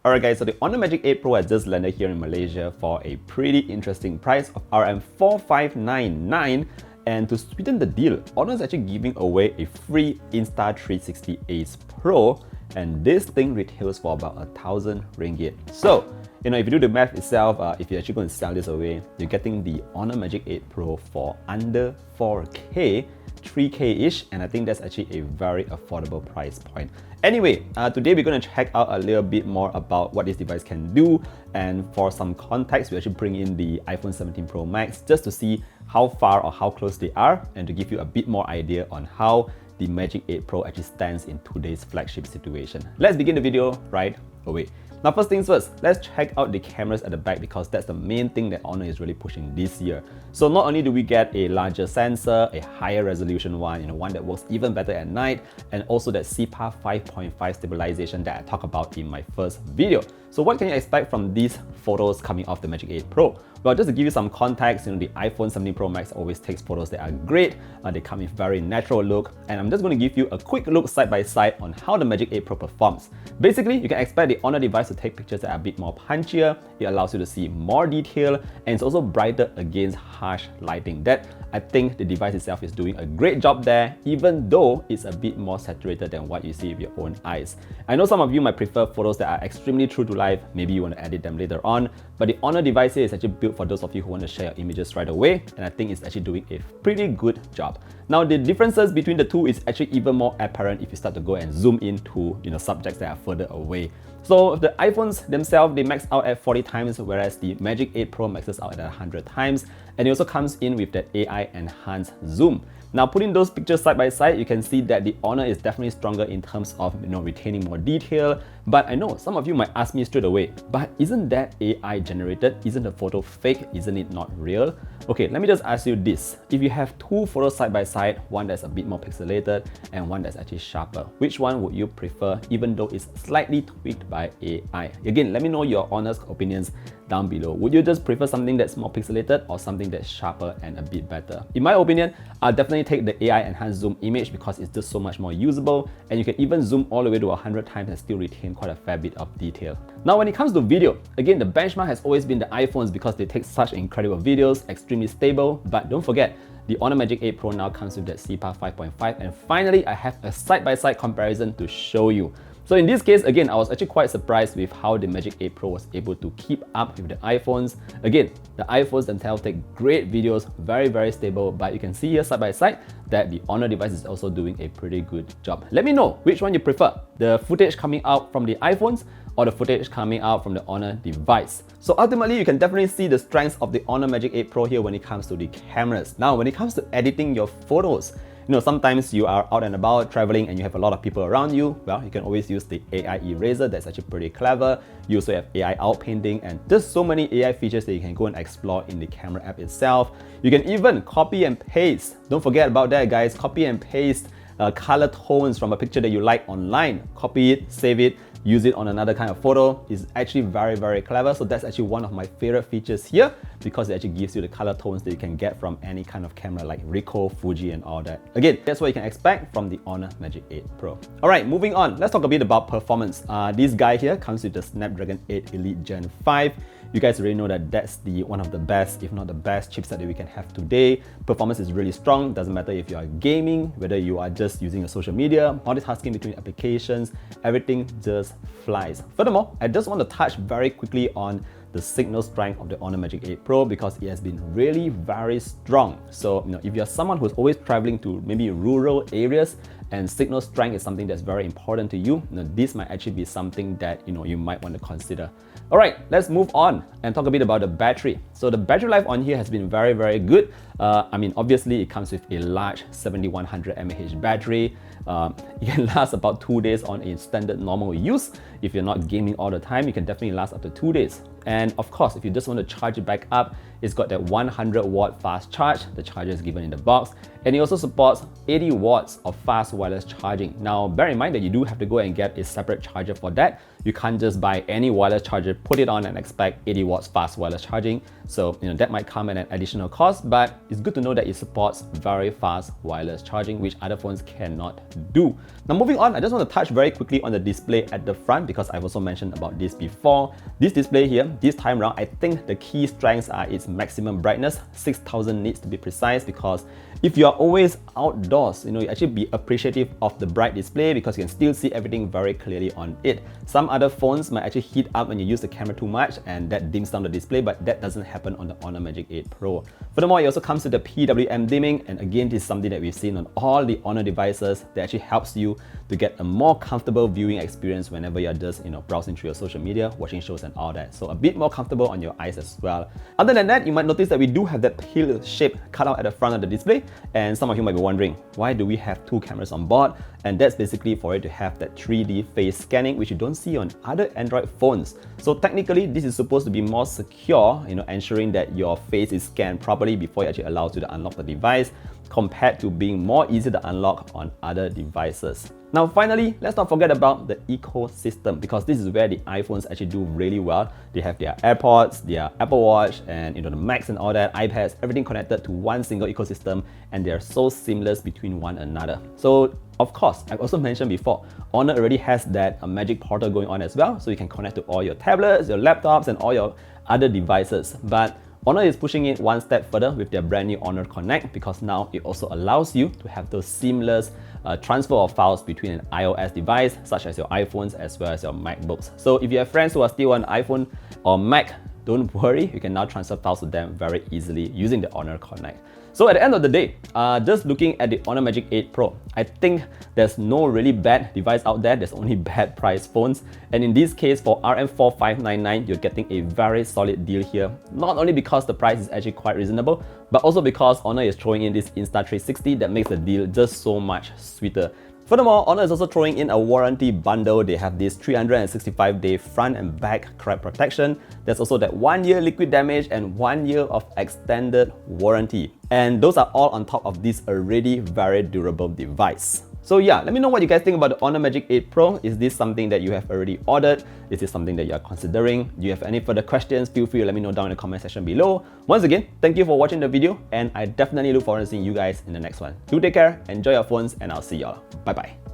Alright guys, so the Honor Magic 8 Pro has just landed here in Malaysia for a pretty interesting price of RM4599, and to sweeten the deal, Honor is actually giving away a free Insta360 Ace Pro, and this thing retails for about 1,000 ringgit. So, if you do the math itself, if you're actually going to sell this away, you're getting the Honor Magic 8 Pro for under 4K, 3K-ish, and I think that's actually a very affordable price point. Anyway, today we're going to check out a little bit more about what this device can do, and for some context, we actually bring in the iPhone 17 Pro Max just to see how far or how close they are, and to give you a bit more idea on how the Magic 8 Pro actually stands in today's flagship situation. Let's begin the video right away. Now, first things first, let's check out the cameras at the back, because that's the main thing that Honor is really pushing this year. So not only do we get a larger sensor, a higher resolution one, one that works even better at night, and also that CPAR 5.5 stabilization that I talked about in my first video. So what can you expect from these photos coming off the Magic 8 Pro? Well, just to give you some context, the iPhone 17 Pro Max always takes photos that are great. They come with very natural look, and I'm just going to give you a quick look side by side on how the Magic 8 Pro performs. Basically, you can expect the Honor device to take pictures that are a bit more punchier. It allows you to see more detail, and it's also brighter against harsh lighting. That, I think the device itself is doing a great job there, even though it's a bit more saturated than what you see with your own eyes. I know some of you might prefer photos that are extremely true to life. Maybe you want to edit them later on, but the Honor device here is actually built for those of you who want to share your images right away, and I think it's actually doing a pretty good job. Now, the differences between the two is actually even more apparent if you start to go and zoom into subjects that are further away. So the iPhones themselves, they max out at 40 times, whereas the Magic 8 Pro maxes out at 100 times, and it also comes in with that AI enhanced zoom. Now, putting those pictures side by side, you can see that the Honor is definitely stronger in terms of retaining more detail. But I know some of you might ask me straight away, but isn't that AI generated? Isn't the photo fake? Isn't it not real? Okay, let me just ask you this. If you have two photos side by side, one that's a bit more pixelated and one that's actually sharper, which one would you prefer, even though it's slightly tweaked by AI? Again, let me know your honest opinions down below. Would you just prefer something that's more pixelated or something that's sharper and a bit better? In my opinion, I'll definitely take the AI enhanced zoom image, because it's just so much more usable, and you can even zoom all the way to 100 times and still retain quite a fair bit of detail. Now, when it comes to video, again, the benchmark has always been the iPhones, because they take such incredible videos, extremely stable. But don't forget, the Honor Magic 8 Pro now comes with that CPAR 5.5, and finally, I have a side-by-side comparison to show you. So in this case, again, I was actually quite surprised with how the Magic 8 Pro was able to keep up with the iPhones. Again, the iPhones themselves take great videos, very, very stable, but you can see here side by side that the Honor device is also doing a pretty good job. Let me know which one you prefer, the footage coming out from the iPhones or the footage coming out from the Honor device. So ultimately, you can definitely see the strengths of the Honor Magic 8 Pro here when it comes to the cameras. Now, when it comes to editing your photos, sometimes you are out and about traveling and you have a lot of people around you. Well, you can always use the AI eraser. That's actually pretty clever. You also have AI outpainting, and there's so many AI features that you can go and explore in the camera app itself. You can even copy and paste. Don't forget about that, guys. Copy and paste color tones from a picture that you like online. Copy it, save it, use it on another kind of photo. Is actually very, very clever. So that's actually one of my favorite features here, because it actually gives you the color tones that you can get from any kind of camera like Ricoh, Fuji, and all that. Again, that's what you can expect from the Honor Magic 8 Pro. All right, moving on. Let's talk a bit about performance. This guy here comes with the Snapdragon 8 Elite Gen 5. You guys already know that that's one of the best, if not the best, chipset that we can have today. Performance is really strong. Doesn't matter if you are gaming, whether you are just using your social media, multitasking between applications, everything just flies. Furthermore, I just want to touch very quickly on the signal strength of the Honor Magic 8 Pro, because it has been really very strong. So, if you're someone who's always traveling to maybe rural areas and signal strength is something that's very important to you, this might actually be something that you might want to consider. All right, let's move on and talk a bit about the battery. So the battery life on here has been very, very good. Obviously it comes with a large 7100 mAh battery. It can last about 2 days on a standard normal use. If you're not gaming all the time, you can definitely last up to 2 days. And of course, if you just want to charge it back up, it's got that 100-watt fast charge. The charger is given in the box, and it also supports 80 watts of fast wireless charging. Now, bear in mind that you do have to go and get a separate charger for that. You can't just buy any wireless charger, put it on and expect 80 watts fast wireless charging. So that might come at an additional cost, but it's good to know that it supports very fast wireless charging, which other phones cannot do. Now moving on, I just want to touch very quickly on the display at the front, because I've also mentioned about this before. This display here, this time around, I think the key strengths are its maximum brightness, 6000 nits to be precise, because if you are always outdoors, you actually be appreciative of the bright display because you can still see everything very clearly on it. Some other phones might actually heat up when you use the camera too much and that dims down the display, but that doesn't happen on the Honor Magic 8 Pro. Furthermore, it also comes with the PWM dimming, and again, this is something that we've seen on all the Honor devices that actually helps you to get a more comfortable viewing experience whenever you're just browsing through your social media, watching shows and all that. So a bit more comfortable on your eyes as well. Other than that, you might notice that we do have that pill shape cut out at the front of the display, and some of you might be wondering, why do we have two cameras on board? And that's basically for it to have that 3D face scanning, which you don't see on other Android phones. So technically, this is supposed to be more secure, ensuring that your face is scanned properly before it actually allows you to unlock the device, compared to being more easy to unlock on other devices. Now finally, let's not forget about the ecosystem, because this is where the iPhones actually do really well. They have their AirPods, their Apple Watch, and the Macs and all that, iPads, everything connected to one single ecosystem, and they're so seamless between one another. So of course, I've also mentioned before, Honor already has that Magic Portal going on as well, so you can connect to all your tablets, your laptops, and all your other devices. But Honor is pushing it one step further with their brand new Honor Connect, because now it also allows you to have those seamless transfer of files between an iOS device, such as your iPhones as well as your MacBooks. So if you have friends who are still on iPhone or Mac, don't worry, you can now transfer files to them very easily using the Honor Connect. So at the end of the day, just looking at the Honor Magic 8 Pro, I think there's no really bad device out there, there's only bad price phones. And in this case, for RM4599, you're getting a very solid deal here. Not only because the price is actually quite reasonable, but also because Honor is throwing in this Insta360 that makes the deal just so much sweeter. Furthermore, Honor is also throwing in a warranty bundle. They have this 365-day front and back crack protection. There's also that 1 year liquid damage and 1 year of extended warranty. And those are all on top of this already very durable device. So yeah, let me know what you guys think about the Honor Magic 8 Pro. Is this something that you have already ordered? Is this something that you are considering? Do you have any further questions? Feel free to let me know down in the comment section below. Once again, thank you for watching the video, and I definitely look forward to seeing you guys in the next one. Do take care, enjoy your phones, and I'll see y'all. Bye bye.